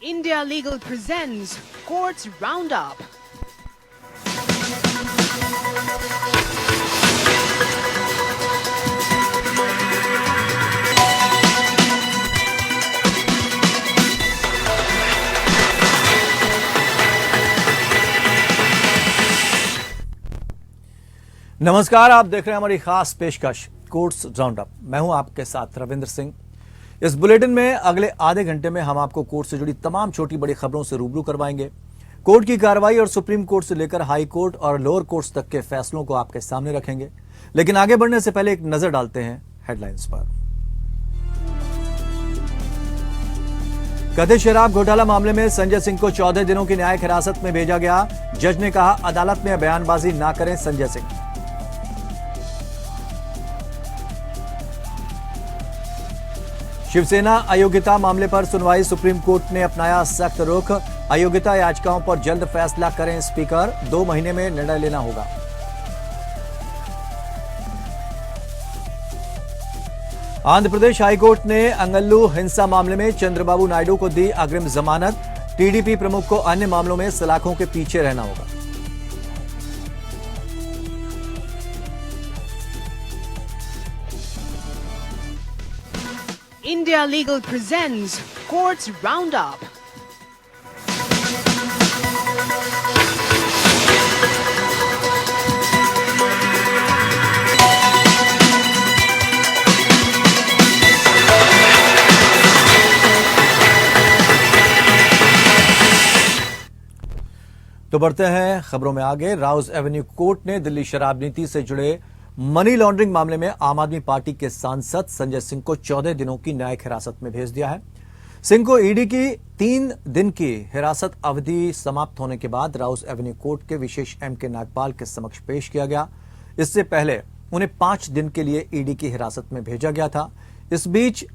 India Legal presents Courts Roundup. नमस्कार, आप देख रहे हैं हमारी खास पेशकश कोर्ट्स राउंडअप। मैं हूं आपके साथ रविंद्र सिंह। इस बुलेटिन में अगले आधे घंटे में हम आपको कोर्ट से जुड़ी तमाम छोटी बड़ी खबरों से रूबरू करवाएंगे। कोर्ट की कार्रवाई और सुप्रीम कोर्ट से लेकर हाई कोर्ट और लोअर कोर्ट्स तक के फैसलों को आपके सामने रखेंगे। लेकिन आगे बढ़ने से पहले एक नजर डालते हैं हेडलाइंस पर। कथित शराब घोटाला मामले में संजय सिंह को 14 दिनों की न्यायिक हिरासत में भेजा गया। जज ने कहा, अदालत में बयानबाजी ना करें संजय सिंह। शिवसेना अयोग्यता मामले पर सुनवाई, सुप्रीम कोर्ट ने अपनाया सख्त रुख। अयोग्यता याचिकाओं पर जल्द फैसला करें स्पीकर, 2 महीने में निर्णय लेना होगा। आंध्र प्रदेश हाईकोर्ट ने अंगल्लू हिंसा मामले में चंद्रबाबू नायडू को दी अग्रिम जमानत। टीडीपी प्रमुख को अन्य मामलों में सलाखों के पीछे रहना होगा। India Legal presents Courts Roundup. तो बढ़ते हैं खबरों में आगे। राउज एवेन्यू कोर्ट ने दिल्ली शराब नीति से जुड़े मनी लॉन्ड्रिंग मामले में आम आदमी पार्टी के सांसद संजय सिंह को 14 दिनों की न्यायिक हिरासत में भेज दिया है। सिंह को ईडी की 3 दिन की हिरासत अवधि समाप्त होने के बाद राउज एवेन्यू कोर्ट के विशेष एमके नागपाल के समक्ष पेश किया गया। इससे पहले उन्हें 5 दिन के लिए ईडी की हिरासत में भेजा गया था। इस बीच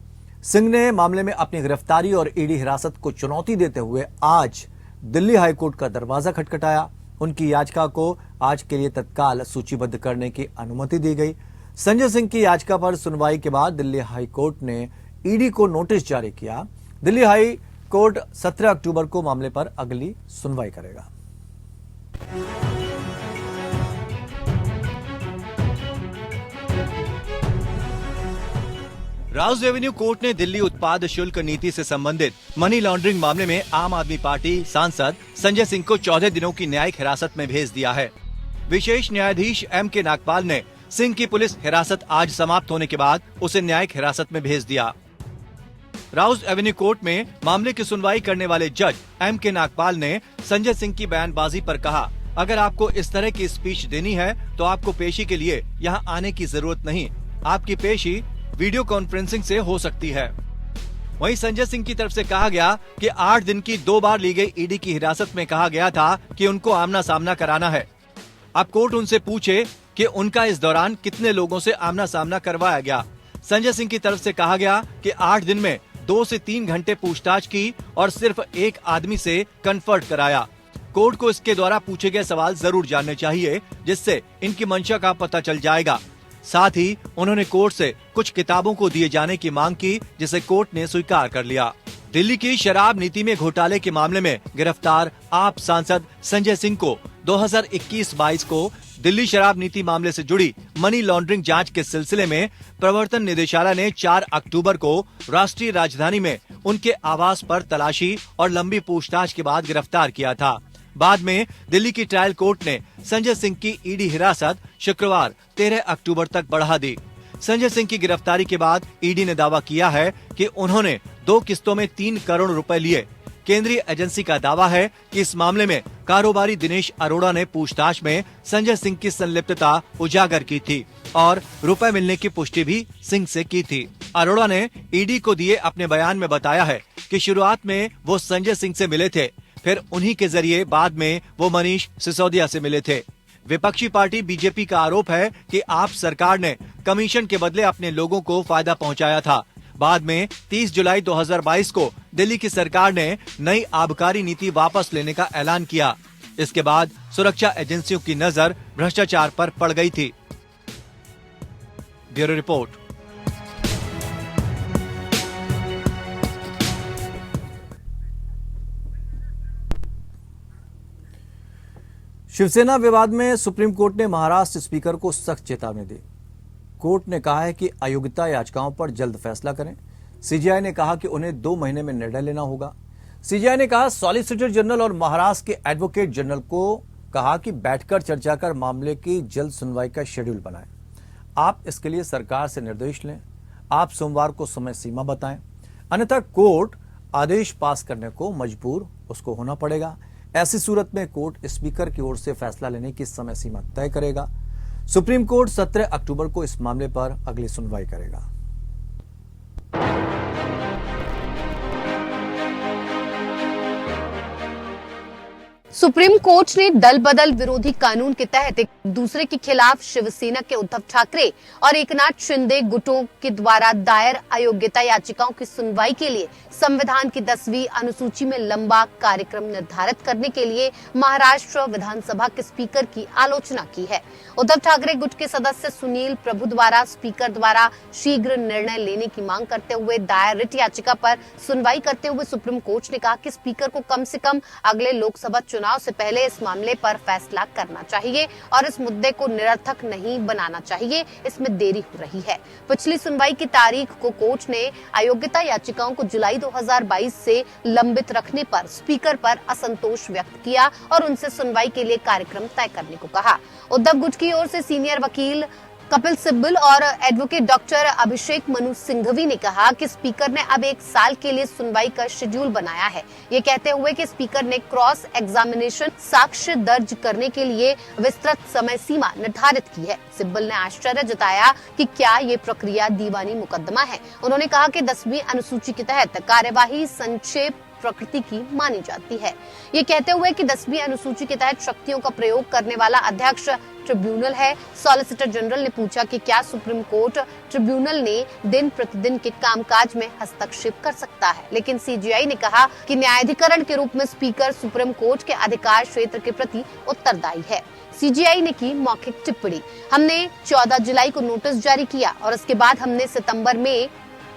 सिंह ने मामले में अपनी गिरफ्तारी और ईडी हिरासत को चुनौती देते हुए आज दिल्ली हाईकोर्ट का दरवाजा खटखटाया। उनकी याचिका को आज के लिए तत्काल सूचीबद्ध करने की अनुमति दी गई। संजय सिंह की याचिका पर सुनवाई के बाद दिल्ली हाई कोर्ट ने ईडी को नोटिस जारी किया। दिल्ली हाई कोर्ट 17 अक्टूबर को मामले पर अगली सुनवाई करेगा। राउज एवेन्यू कोर्ट ने दिल्ली उत्पाद शुल्क नीति से संबंधित मनी लॉन्ड्रिंग मामले में आम आदमी पार्टी सांसद संजय सिंह को 14 दिनों की न्यायिक हिरासत में भेज दिया है। विशेष न्यायाधीश एमके नागपाल ने सिंह की पुलिस हिरासत आज समाप्त होने के बाद उसे न्यायिक हिरासत में भेज दिया। राउज एवेन्यू कोर्ट में मामले की सुनवाई करने वाले जज एमके नागपाल ने संजय सिंह की बयानबाजी पर कहा, अगर आपको इस तरह की स्पीच देनी है तो आपको पेशी के लिए यहाँ आने की जरूरत नहीं। आपकी पेशी वीडियो कॉन्फ्रेंसिंग से हो सकती है। वहीं संजय सिंह की तरफ से कहा गया कि 8 दिन की 2 बार ली गई ईडी की हिरासत में कहा गया था कि उनको आमना सामना कराना है। अब कोर्ट उनसे पूछे कि उनका इस दौरान कितने लोगों से आमना सामना करवाया गया। संजय सिंह की तरफ से कहा गया कि 8 दिन में 2 से 3 घंटे पूछताछ की और सिर्फ एक आदमी से कन्फर्ट कराया। कोर्ट को इसके द्वारा पूछे गए सवाल जरूर जानने चाहिए, जिससे इनकी मंशा का पता चल जाएगा। साथ ही उन्होंने कोर्ट से कुछ किताबों को दिए जाने की मांग की, जिसे कोर्ट ने स्वीकार कर लिया। दिल्ली की शराब नीति में घोटाले के मामले में गिरफ्तार आप सांसद संजय सिंह को 2021-22 को दिल्ली शराब नीति मामले से जुड़ी मनी लॉन्ड्रिंग जांच के सिलसिले में प्रवर्तन निदेशालय ने 4 अक्टूबर को राष्ट्रीय राजधानी में उनके आवास पर तलाशी और लंबी पूछताछ के बाद गिरफ्तार किया था। बाद में दिल्ली की ट्रायल कोर्ट ने संजय सिंह की ईडी हिरासत शुक्रवार 13 अक्टूबर तक बढ़ा दी। संजय सिंह की गिरफ्तारी के बाद ईडी ने दावा किया है कि उन्होंने 2 किस्तों में 3 करोड़ रुपए लिए। केंद्रीय एजेंसी का दावा है कि इस मामले में कारोबारी दिनेश अरोड़ा ने पूछताछ में संजय सिंह की संलिप्तता उजागर की थी और रुपए मिलने की पुष्टि भी सिंह से की थी। अरोड़ा ने ईडी को दिए अपने बयान में बताया है कि शुरुआत में वो संजय सिंह से मिले थे, फिर उन्हीं के जरिए बाद में वो मनीष सिसोदिया से मिले थे। विपक्षी पार्टी बीजेपी का आरोप है कि आप सरकार ने कमीशन के बदले अपने लोगों को फायदा पहुंचाया था। बाद में 30 जुलाई 2022 को दिल्ली की सरकार ने नई आबकारी नीति वापस लेने का ऐलान किया। इसके बाद सुरक्षा एजेंसियों की नजर भ्रष्टाचार पर पड़ गई थी। Bureau report. शिवसेना विवाद में सुप्रीम कोर्ट ने महाराष्ट्र स्पीकर को सख्त चेतावनी दी। कोर्ट ने कहा है कि अयोग्यता याचिकाओं पर जल्द फैसला करें। सीजेआई ने कहा कि उन्हें 2 महीने में निर्णय लेना होगा। सीजेआई ने कहा सॉलिसिटर जनरल और महाराष्ट्र के एडवोकेट जनरल को कहा कि बैठकर चर्चा कर मामले की जल्द सुनवाई का शेड्यूल बनाएं। आप इसके लिए सरकार से निर्देश लें। आप सोमवार को समय सीमा बताएं, अन्यथा कोर्ट आदेश पास करने को मजबूर उसको होना पड़ेगा। ऐसी सूरत में कोर्ट स्पीकर की ओर से फैसला लेने की समय सीमा तय करेगा। सुप्रीम कोर्ट 17 अक्टूबर को इस मामले पर अगली सुनवाई करेगा। सुप्रीम कोर्ट ने दल बदल विरोधी कानून के तहत एक दूसरे के खिलाफ शिवसेना के उद्धव ठाकरे और एकनाथ शिंदे गुटों के द्वारा दायर अयोग्यता याचिकाओं की सुनवाई के लिए संविधान की 10वीं अनुसूची में लंबा कार्यक्रम निर्धारित करने के लिए महाराष्ट्र विधानसभा के स्पीकर की आलोचना की है। उद्धव ठाकरे गुट के सदस्य सुनील प्रभु द्वारा स्पीकर द्वारा शीघ्र निर्णय लेने की मांग करते हुए दायर रिट याचिका पर सुनवाई करते हुए सुप्रीम कोर्ट ने कहा कि स्पीकर को कम से कम अगले लोकसभा चुनाव से पहले इस मामले पर फैसला करना चाहिए और इस मुद्दे को निरर्थक नहीं बनाना चाहिए। इसमें देरी हो रही है। पिछली सुनवाई की तारीख को कोर्ट ने अयोग्यता याचिकाओं को जुलाई 2022 से लंबित रखने पर स्पीकर पर असंतोष व्यक्त किया और उनसे सुनवाई के लिए कार्यक्रम तय करने को कहा। उद्धव गुट की ओर से सीनियर वकील कपिल सिब्बल और एडवोकेट डॉक्टर अभिषेक मनु सिंघवी ने कहा कि स्पीकर ने अब 1 साल के लिए सुनवाई का शेड्यूल बनाया है। ये कहते हुए कि स्पीकर ने क्रॉस एग्जामिनेशन साक्ष्य दर्ज करने के लिए विस्तृत समय सीमा निर्धारित की है। सिब्बल ने आश्चर्य जताया कि क्या ये प्रक्रिया दीवानी मुकदमा है। उन्होंने कहा कि 10वीं अनुसूची के तहत कार्यवाही संक्षेप प्रकृति की मानी जाती है। ये कहते हुए कि 10वीं अनुसूची के तहत शक्तियों का प्रयोग करने वाला अध्यक्ष ट्रिब्यूनल है। सॉलिसिटर जनरल ने पूछा कि क्या सुप्रीम कोर्ट ट्रिब्यूनल ने दिन प्रतिदिन के कामकाज में हस्तक्षेप कर सकता है, लेकिन सीजीआई ने कहा कि न्यायाधिकरण के रूप में स्पीकर सुप्रीम कोर्ट के अधिकार क्षेत्र के प्रति उत्तरदायी है। सीजीआई ने की मौखिक टिप्पणी। हमने 14 जुलाई को नोटिस जारी किया और उसके बाद हमने सितंबर में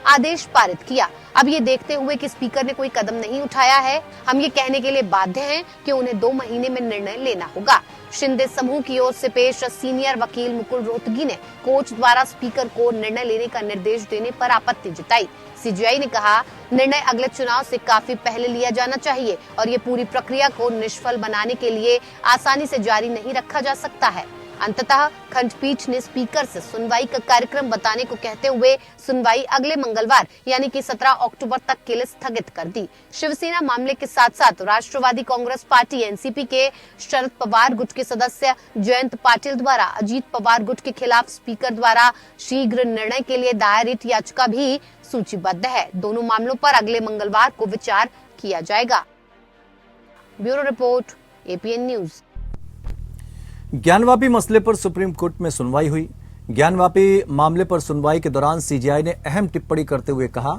आदेश पारित किया। अब ये देखते हुए कि स्पीकर ने कोई कदम नहीं उठाया है, हम ये कहने के लिए बाध्य हैं कि उन्हें 2 महीने में निर्णय लेना होगा। शिंदे समूह की ओर से पेश सीनियर वकील मुकुल रोहतगी ने कोर्ट द्वारा स्पीकर को निर्णय लेने का निर्देश देने पर आपत्ति जताई। सीजीआई ने कहा निर्णय अगले चुनाव से काफी पहले लिया जाना चाहिए और ये पूरी प्रक्रिया को निष्फल बनाने के लिए आसानी से जारी नहीं रखा जा सकता है। अंततः खंडपीठ ने स्पीकर से सुनवाई का कार्यक्रम बताने को कहते हुए सुनवाई अगले मंगलवार यानी कि 17 अक्टूबर तक के लिए स्थगित कर दी। शिवसेना मामले के साथ साथ राष्ट्रवादी कांग्रेस पार्टी एनसीपी के शरद पवार गुट के सदस्य जयंत पाटिल द्वारा अजीत पवार गुट के खिलाफ स्पीकर द्वारा शीघ्र निर्णय के लिए दायर रिट याचिका भी सूचीबद्ध है। दोनों मामलों पर अगले मंगलवार को विचार किया जाएगा। Bureau report, APN news. Gyanvapi मसले पर सुप्रीम कोर्ट में सुनवाई हुई। ज्ञानवापी मामले पर सुनवाई के दौरान सीजीआई ने अहम टिप्पणी करते हुए कहा,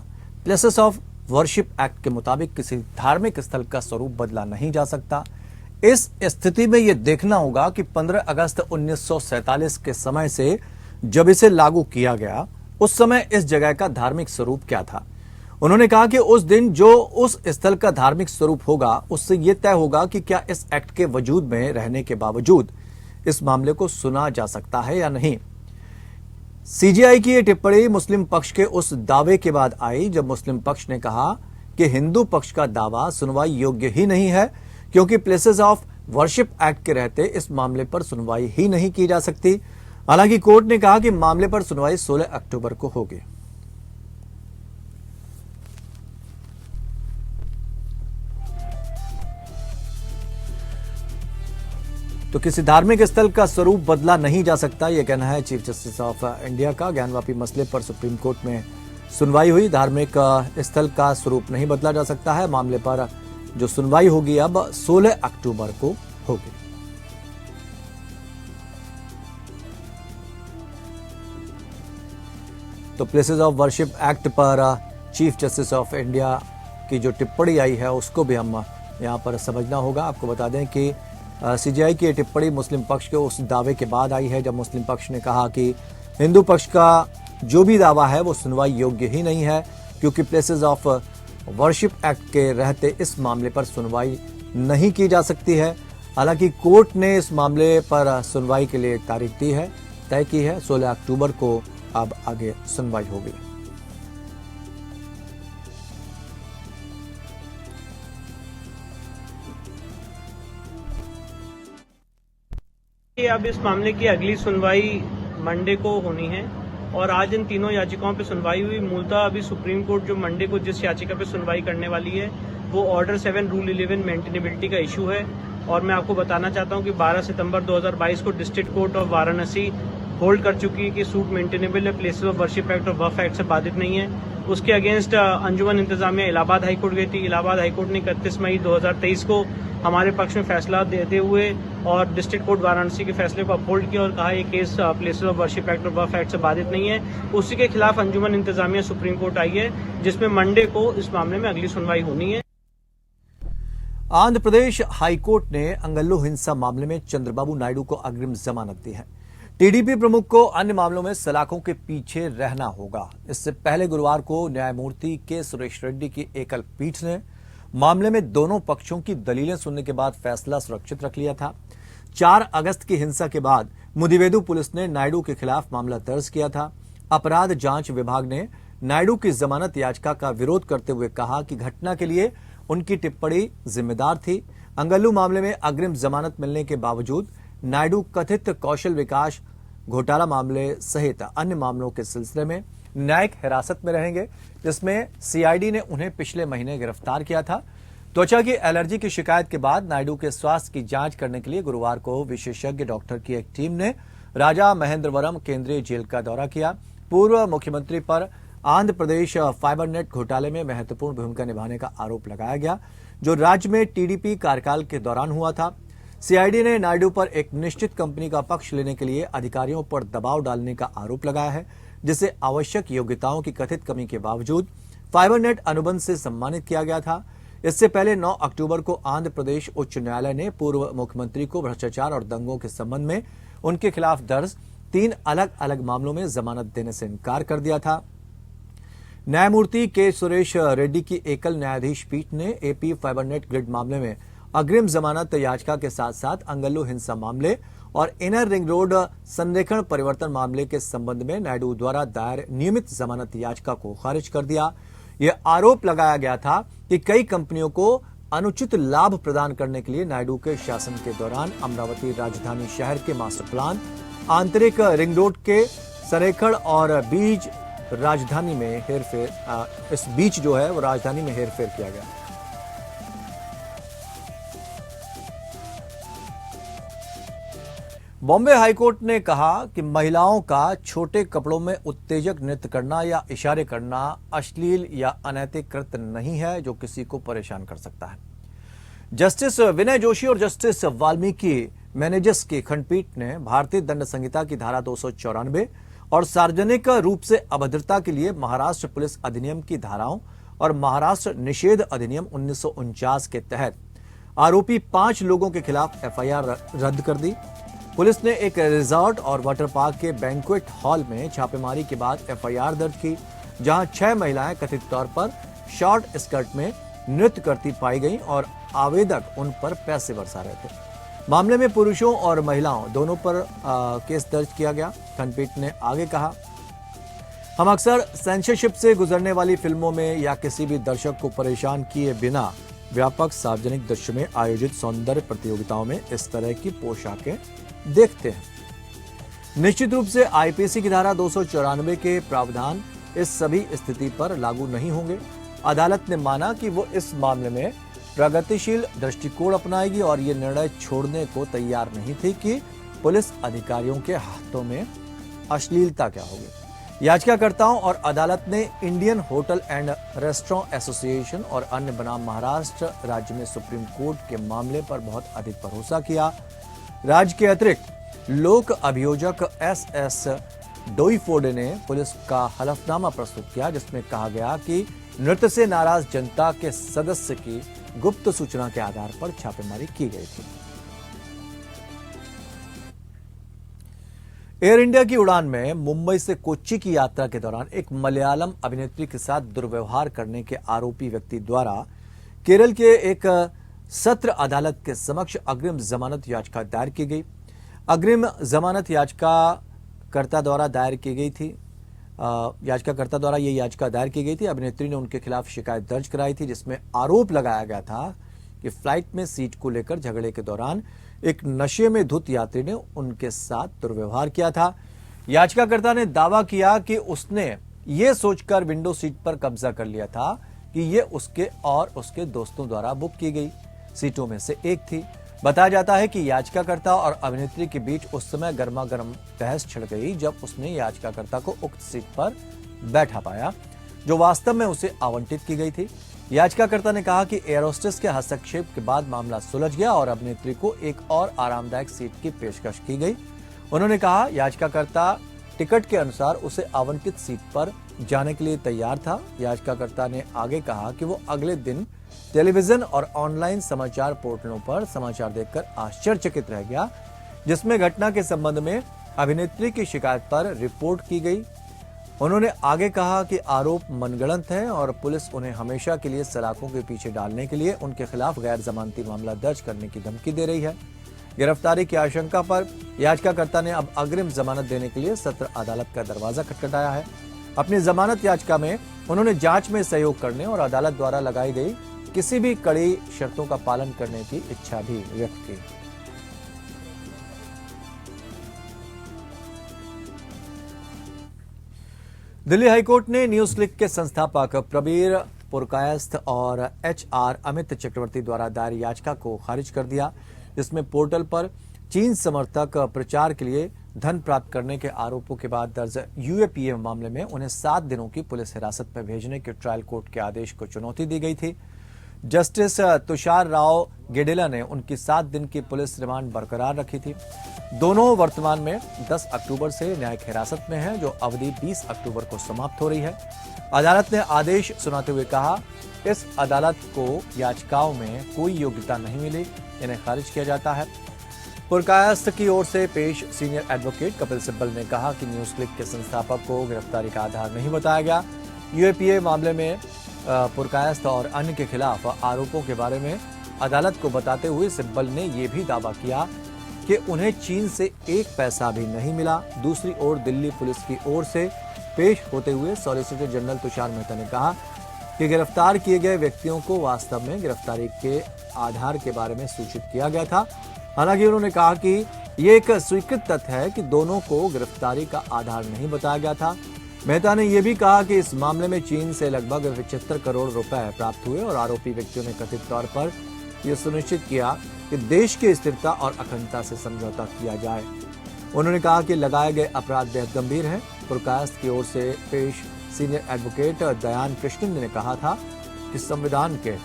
प्लेसेस ऑफ वर्शिप एक्ट के मुताबिक किसी धार्मिक स्थल का स्वरूप बदला नहीं जा सकता। इस स्थिति में यह देखना होगा कि 15 अगस्त 1947 के समय से जब इसे लागू किया गया, उस समय इस जगह का धार्मिक स्वरूप क्या था। उन्होंने कहा कि उस दिन जो उस स्थल का धार्मिक स्वरूप होगा, उससे यह तय होगा कि क्या इस एक्ट के वजूद में रहने के बावजूद इस मामले को सुना जा सकता है या नहीं। सीजीआई की यह टिप्पणी मुस्लिम पक्ष के उस दावे के बाद आई जब मुस्लिम पक्ष ने कहा कि हिंदू पक्ष का दावा सुनवाई योग्य ही नहीं है, क्योंकि प्लेसेस ऑफ वर्शिप एक्ट के रहते इस मामले पर सुनवाई ही नहीं की जा सकती। हालांकि कोर्ट ने कहा कि मामले पर सुनवाई 16 अक्टूबर को होगी। तो किसी धार्मिक स्थल का स्वरूप बदला नहीं जा सकता, यह कहना है चीफ जस्टिस ऑफ इंडिया का। ज्ञानवापी मसले पर सुप्रीम कोर्ट में सुनवाई हुई। धार्मिक स्थल का स्वरूप नहीं बदला जा सकता है। मामले पर जो सुनवाई होगी अब 16 अक्टूबर को होगी। तो प्लेसेस ऑफ वर्शिप एक्ट पर चीफ जस्टिस ऑफ इंडिया की जो टिप्पणी आई है उसको भी हम यहां पर समझना होगा। आपको बता दें कि सीजीआई की टिप्पणी मुस्लिम पक्ष के उस दावे के बाद आई है जब मुस्लिम पक्ष ने कहा कि हिंदू पक्ष का जो भी दावा है वो सुनवाई योग्य ही नहीं है, क्योंकि प्लेसेस ऑफ वर्शिप एक्ट के रहते इस मामले पर सुनवाई नहीं की जा सकती है। हालांकि कोर्ट ने इस मामले पर सुनवाई के लिए तारीख दी है, तय की है। 16 अक्टूबर को अब आगे सुनवाई होगी। अब इस मामले की अगली सुनवाई मंडे को होनी है और आज इन तीनों याचिकाओं पे सुनवाई हुई। मूलतः अभी सुप्रीम कोर्ट जो मंडे को जिस याचिका पे सुनवाई करने वाली है वो ऑर्डर 7 रूल 11 मेंटेनेबिलिटी का इशू है और मैं आपको बताना चाहता हूं कि 12 सितंबर 2022 को district court of Varanasi hold कर चुकी है कि सूट मेंटेनेबल है, प्लेसेस ऑफ वर्शिप एक्ट और वक्फ एक्ट से बाधित नहीं है। उसके अगेंस्ट अंजुमन इंतजामिया इलाहाबाद हाईकोर्ट गई थी। इलाहाबाद हाईकोर्ट ने 31 मई 2023 को हमारे पक्ष में फैसला देते हुए और डिस्ट्रिक्ट कोर्ट वाराणसी के फैसले को अपहोल्ड किया और कहा ये case places of worship act और वक्फ एक्ट से बाधित नहीं है। उसी के खिलाफ अंजुमन इंतजामिया सुप्रीम कोर्ट आई है, जिसमें मंडे को इस मामले में अगली सुनवाई होनी है। आंध्र प्रदेश हाईकोर्ट ने अंगल्लू हिंसा मामले में चंद्रबाबू नायडू को अग्रिम जमानत दी है। टीडीपी प्रमुख को अन्य मामलों में सलाखों के पीछे रहना होगा। इससे पहले गुरुवार को न्यायमूर्ति के सुरेश रेड्डी की एकल पीठ ने मामले में दोनों पक्षों की दलीलें सुनने के बाद फैसला सुरक्षित रख लिया था। 4 अगस्त की हिंसा के बाद मुदिवेदु पुलिस ने नायडू के खिलाफ मामला दर्ज किया था। अपराध जांच विभाग ने नायडू की जमानत याचिका का विरोध करते हुए कहा कि घटना के लिए उनकी टिप्पणी जिम्मेदार थी। अंगल्लू मामले में अग्रिम जमानत मिलने के बावजूद नायडू कथित कौशल विकास घोटाला मामले सहित अन्य मामलों के सिलसिले में न्यायिक हिरासत में रहेंगे, जिसमें सीआईडी ने उन्हें पिछले महीने गिरफ्तार किया था। त्वचा की एलर्जी की शिकायत के बाद नायडू के स्वास्थ्य की जांच करने के लिए गुरुवार को विशेषज्ञ डॉक्टर की एक टीम ने राजा महेंद्रवरम केंद्रीय जेल का दौरा किया। पूर्व मुख्यमंत्री पर आंध्र प्रदेश फाइबर नेट घोटाले में महत्वपूर्ण भूमिका निभाने का आरोप लगाया गया, जो राज्य में टीडीपी कार्यकाल के दौरान हुआ था। सीआईडी ने नायडू पर एक निश्चित कंपनी का पक्ष लेने के लिए अधिकारियों पर दबाव डालने का आरोप लगाया है, जिसे आवश्यक योग्यताओं की कथित कमी के बावजूद फाइबर नेट अनुबंध से सम्मानित किया गया था। इससे पहले 9 अक्टूबर को आंध्र प्रदेश उच्च न्यायालय ने पूर्व मुख्यमंत्री को भ्रष्टाचार और दंगों के संबंध में उनके खिलाफ दर्ज 3 अलग अलग मामलों में जमानत देने से इनकार कर दिया था। न्यायमूर्ति के सुरेश रेड्डी की एकल न्यायाधीश पीठ ने एपी फाइबर नेट ग्रिड मामले में अग्रिम जमानत याचिका के साथ साथ अंगल्लू हिंसा मामले और इनर रिंग रोड संरेखण परिवर्तन मामले के संबंध में नायडू द्वारा दायर नियमित जमानत याचिका को खारिज कर दिया। यह आरोप लगाया गया था कि कई कंपनियों को अनुचित लाभ प्रदान करने के लिए नायडू के शासन के दौरान अमरावती राजधानी शहर के मास्टर प्लान, आंतरिक रिंग रोड के संरेखण और बीच राजधानी में हेरफेर इस बीच जो है वो राजधानी में हेरफेर किया गया। बॉम्बे हाईकोर्ट ने कहा कि महिलाओं का छोटे कपड़ों में उत्तेजक नृत्य करना या इशारे करना अश्लील या अनैतिक कृत्य नहीं है, जो किसी को परेशान कर सकता है। जस्टिस विनय जोशी और जस्टिस वाल्मीकि मैनेजस की खंडपीठ ने भारतीय दंड संहिता की धारा 294 और सार्वजनिक रूप से अभद्रता के लिए महाराष्ट्र पुलिस अधिनियम की धाराओं और महाराष्ट्र निषेध अधिनियम 1949 के तहत आरोपी 5 लोगों के खिलाफ एफआईआर रद्द कर दी। पुलिस ने एक रिजॉर्ट और वाटर पार्क के बैंक्वेट हॉल में छापेमारी के बाद एफआईआर दर्ज की, जहां 6 महिलाएं कथित तौर पर शॉर्ट स्कर्ट में नृत्य करती पाई गईं और आवेदक उन पर पैसे बरसा रहे थे। मामले में पुरुषों और महिलाओं दोनों पर केस दर्ज किया गया। खंडपीठ ने आगे कहा, हम अक्सर सेंसरशिप से गुजरने वाली फिल्मों में या किसी भी दर्शक को परेशान किए बिना व्यापक सार्वजनिक दृश्य में आयोजित सौंदर्य प्रतियोगिताओं में इस तरह की पोशाकें देखते हैं। निश्चित रूप से आईपीसी की धारा 294 के प्रावधान इस सभी स्थिति पर लागू नहीं होंगे। अदालत ने माना कि वो इस मामले में प्रगतिशील दृष्टिकोण अपनाएगी और ये निर्णय छोड़ने को तैयार नहीं थी कि पुलिस अधिकारियों के हाथों में अश्लीलता क्या होगी। याचिकाकर्ताओं और अदालत ने Indian hotel and restaurant association और अन्य बनाम महाराष्ट्र राज्य में सुप्रीम कोर्ट के मामले पर बहुत अधिक भरोसा किया। राज्य के अतिरिक्त लोक अभियोजक एस डोईफोडे ने पुलिस का हलफनामा प्रस्तुत किया, जिसमें कहा गया कि नृत्य से नाराज जनता के सदस्य की गुप्त सूचना के आधार पर छापेमारी की गई थी। एयर इंडिया की उड़ान में मुंबई से कोच्चि की यात्रा के दौरान एक मलयालम अभिनेत्री के साथ दुर्व्यवहार करने के आरोपी व्यक्ति द्वारा केरल के एक सत्र अदालत के समक्ष अग्रिम जमानत याचिका दायर की गई। अग्रिम जमानत याचिकाकर्ता द्वारा दायर की गई थी। याचिकाकर्ता द्वारा ये याचिका दायर की गई थी। अभिनेत्री ने उनके खिलाफ शिकायत दर्ज कराई थी, जिसमें आरोप लगाया गया था कि फ्लाइट में सीट को लेकर झगड़े के दौरान एक नशे में धुत यात्री ने उनके साथ दुर्व्यवहार किया था। याचिकाकर्ता ने दावा किया कि उसने ये सोचकर विंडो सीट पर कब्जा कर लिया था कि ये उसके और उसके दोस्तों द्वारा बुक की गई सीटों में से एक थी। बताया जाता है कि याचिकाकर्ता और अभिनेत्री के बीच उस समय गर्मा गर्म बहस छिड़ गई जब उसने याचिकाकर्ता को उक्त सीट पर बैठा पाया, जो वास्तव में उसे आवंटित की गई थी। याचिकाकर्ता ने कहा कि एयर होस्टेस के हस्तक्षेप के बाद मामला सुलझ गया और अभिनेत्री को एक और आरामदायक सीट की पेशकश की गई। उन्होंने कहा याचिकाकर्ता टिकट के अनुसार उसे आवंटित सीट पर जाने के लिए तैयार था। याचिकाकर्ता ने आगे कहा कि वो अगले दिन टेलीविजन और ऑनलाइन समाचार पोर्टलों पर समाचार देखकर आश्चर्यचकित रह गया, जिसमें घटना के संबंध में अभिनेत्री की शिकायत पर रिपोर्ट की गई। उन्होंने आगे कहा कि आरोप मनगढ़ंत है और पुलिस उन्हें हमेशा के लिए सलाखों के पीछे डालने के लिए उनके खिलाफ गैर जमानती मामला दर्ज करने की धमकी दे रही है। गिरफ्तारी की आशंका पर याचिकाकर्ता ने अब अग्रिम जमानत देने के लिए सत्र अदालत का दरवाजा खटखटाया है। अपनी जमानत याचिका में उन्होंने जांच में सहयोग करने और अदालत द्वारा लगाई गई किसी भी कड़ी शर्तों का पालन करने की इच्छा भी व्यक्त की। दिल्ली हाईकोर्ट ने न्यूज क्लिक के संस्थापक प्रबीर पुरकायस्थ और HR अमित चक्रवर्ती द्वारा दायर याचिका को खारिज कर दिया, जिसमें पोर्टल पर चीन समर्थक प्रचार के लिए धन प्राप्त करने के आरोपों के बाद दर्ज UAPA मामले में उन्हें 7 दिनों की पुलिस हिरासत में भेजने के ट्रायल कोर्ट के आदेश को चुनौती दी गई थी। जस्टिस तुषार राव गेडेला ने उनकी 7 दिन की पुलिस रिमांड बरकरार रखी थी। दोनों वर्तमान में 10 अक्टूबर से न्यायिक हिरासत में हैं, जो अवधि 20 अक्टूबर को समाप्त हो रही है। अदालत ने आदेश सुनाते हुए कहा, इस अदालत को याचिकाओं में कोई योग्यता नहीं मिली, इन्हें खारिज किया जाता है। पुरकायस्थ की ओर से पेश सीनियर एडवोकेट कपिल सिब्बल ने कहा कि न्यूज क्लिक के संस्थापक को गिरफ्तारी का आधार नहीं बताया गया। UAPA मामले में पुरकायस्थ और अन्य के खिलाफ आरोपों के बारे में अदालत को बताते हुए सिब्बल ने यह भी दावा किया कि उन्हें चीन से एक पैसा भी नहीं मिला। दूसरी ओर दिल्ली पुलिस की ओर से पेश होते हुए सॉलिसिटर जनरल तुषार मेहता ने कहा कि गिरफ्तार किए गए व्यक्तियों को वास्तव में गिरफ्तारी के आधार के बारे में सूचित किया गया था। हालांकि उन्होंने कहा कि ये एक स्वीकृत तथ्य है कि दोनों को गिरफ्तारी का आधार नहीं बताया गया था। मेहता ने यह भी कहा कि इस मामले में चीन से लगभग 75 करोड़ रुपए प्राप्त हुए और आरोपी व्यक्तियों ने कथित तौर पर यह सुनिश्चित किया कि देश की स्थिरता और अखंडता से समझौता किया जाए। उन्होंने कहा कि लगाए गए अपराध बेहद गंभीर हैं। पुरकायस्थ की ओर से पेश सीनियर एडवोकेट दयान कृष्णन ने कहा था कि संविधान के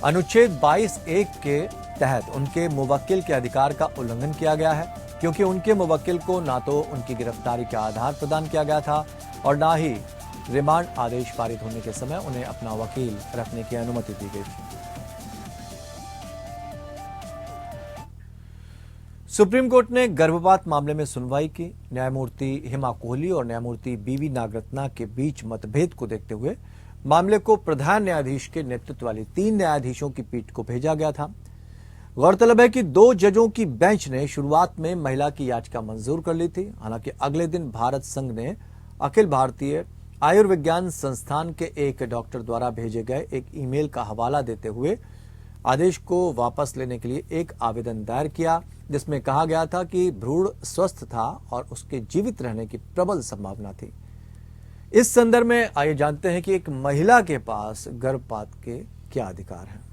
अनुच्छेद 22(1) के तहत उनके मुवक्किल के अधिकार का उल्लंघन किया गया है, क्योंकि उनके मुवक्किल को ना तो उनकी गिरफ्तारी का आधार प्रदान किया गया था और ना ही रिमांड आदेश पारित होने के समय उन्हें अपना वकील रखने की अनुमति दी गई थी। सुप्रीम कोर्ट ने गर्भपात मामले में सुनवाई की। न्यायमूर्ति हेमा कोहली और न्यायमूर्ति BV नागरत्ना के बीच मतभेद को देखते हुए मामले को प्रधान न्यायाधीश के नेतृत्व वाली 3 न्यायाधीशों की पीठ को भेजा गया था। गौरतलब है कि 2 जजों की बेंच ने शुरुआत में महिला की याचिका मंजूर कर ली थी। हालांकि अगले दिन भारत संघ ने अखिल भारतीय आयुर्विज्ञान संस्थान के एक डॉक्टर द्वारा भेजे गए एक ईमेल का हवाला देते हुए आदेश को वापस लेने के लिए एक आवेदन दायर किया, जिसमें कहा गया था कि भ्रूण स्वस्थ था और उसके जीवित रहने की प्रबल संभावना थी। इस संदर्भ में आइए जानते हैं कि एक महिला के पास गर्भपात के क्या अधिकार हैं।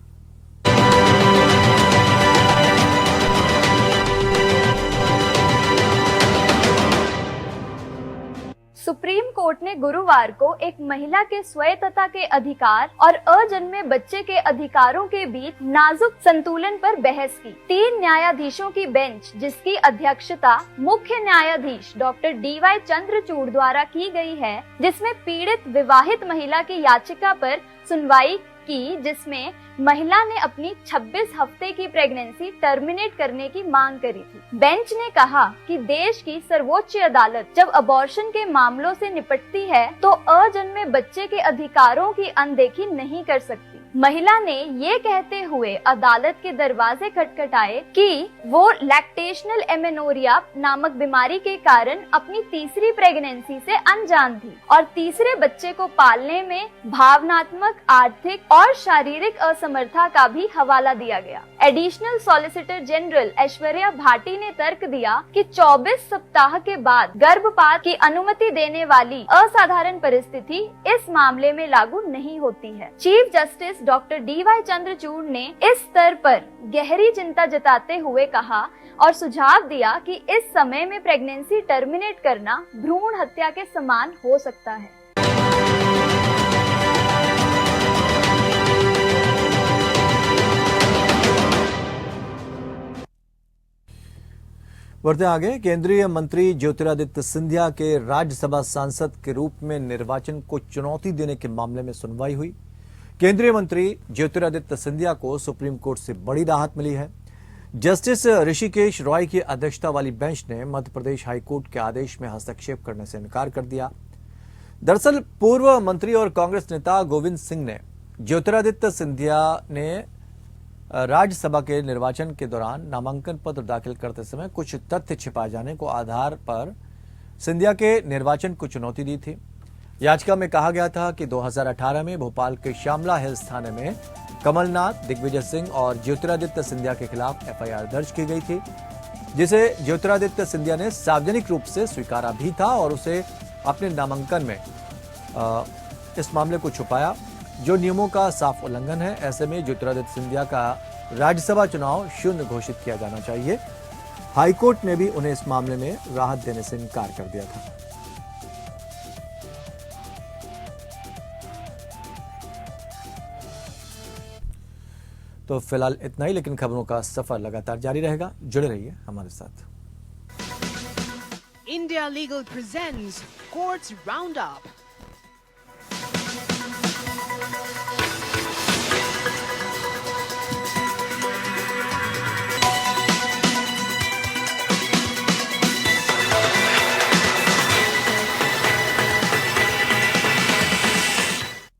सुप्रीम कोर्ट ने गुरुवार को एक महिला के स्वायत्तता के अधिकार और अजन्मे बच्चे के अधिकारों के बीच नाजुक संतुलन पर बहस की। 3 न्यायाधीशों की बेंच, जिसकी अध्यक्षता मुख्य न्यायाधीश डॉक्टर DY चंद्रचूड़ द्वारा की गई है, जिसमें पीड़ित विवाहित महिला की याचिका पर सुनवाई की, जिसमें महिला ने अपनी 26 हफ्ते की प्रेगनेंसी टर्मिनेट करने की मांग करी थी। बेंच ने कहा कि देश की सर्वोच्च अदालत जब अबॉर्शन के मामलों से निपटती है तो अजन्मे बच्चे के अधिकारों की अनदेखी नहीं कर सकती। महिला ने ये कहते हुए अदालत के दरवाजे खटखटाए कि वो लैक्टेशनल एमेनोरिया नामक बीमारी के कारण अपनी तीसरी प्रेगनेंसी से अनजान थी और तीसरे बच्चे को पालने में भावनात्मक, आर्थिक और शारीरिक असमर्थता का भी हवाला दिया गया। Additional solicitor general Aishwarya Bhati ने तर्क दिया कि 24 सप्ताह के बाद गर्भपात की अनुमति देने वाली असाधारण परिस्थिति इस मामले में लागू नहीं होती है। Chief justice doctor DY Chandrachud ने इस स्तर पर गहरी चिंता जताते हुए कहा और सुझाव दिया कि इस समय में प्रेगनेंसी टर्मिनेट करना भ्रूण हत्या के समान हो सकता है। बढ़ते आगे, केंद्रीय मंत्री ज्योतिरादित्य सिंधिया के राज्यसभा सांसद के रूप में निर्वाचन को चुनौती देने के मामले में सुनवाई हुई। केंद्रीय मंत्री ज्योतिरादित्य सिंधिया को सुप्रीम कोर्ट से बड़ी राहत मिली है। जस्टिस ऋषिकेश रॉय की अध्यक्षता वाली बेंच ने मध्य प्रदेश हाईकोर्ट के आदेश में हस्तक्षेप करने से इनकार कर दिया। दरअसल पूर्व मंत्री और कांग्रेस नेता गोविंद सिंह ने ज्योतिरादित्य सिंधिया ने राज्यसभा के निर्वाचन के दौरान नामांकन पत्र दाखिल करते समय कुछ तथ्य छिपाए जाने को आधार पर सिंधिया के निर्वाचन को चुनौती दी थी। याचिका में कहा गया था कि 2018 में भोपाल के श्यामला हिल्स थाने में कमलनाथ, दिग्विजय सिंह और ज्योतिरादित्य सिंधिया के खिलाफ FIR दर्ज की गई थी, जिसे ज्योतिरादित्य सिंधिया ने सार्वजनिक रूप से स्वीकारा भी था और उसे अपने नामांकन में इस मामले को छुपाया, जो नियमों का साफ उल्लंघन है। ऐसे में ज्योतिरादित्य सिंधिया का राज्यसभा चुनाव शून्य घोषित किया जाना चाहिए। हाईकोर्ट ने भी उन्हें इस मामले में राहत देने से इनकार कर दिया था। तो फिलहाल इतना ही, लेकिन खबरों का सफर लगातार जारी रहेगा। जुड़े रहिए हमारे साथ। India Legal presents Courts Roundup.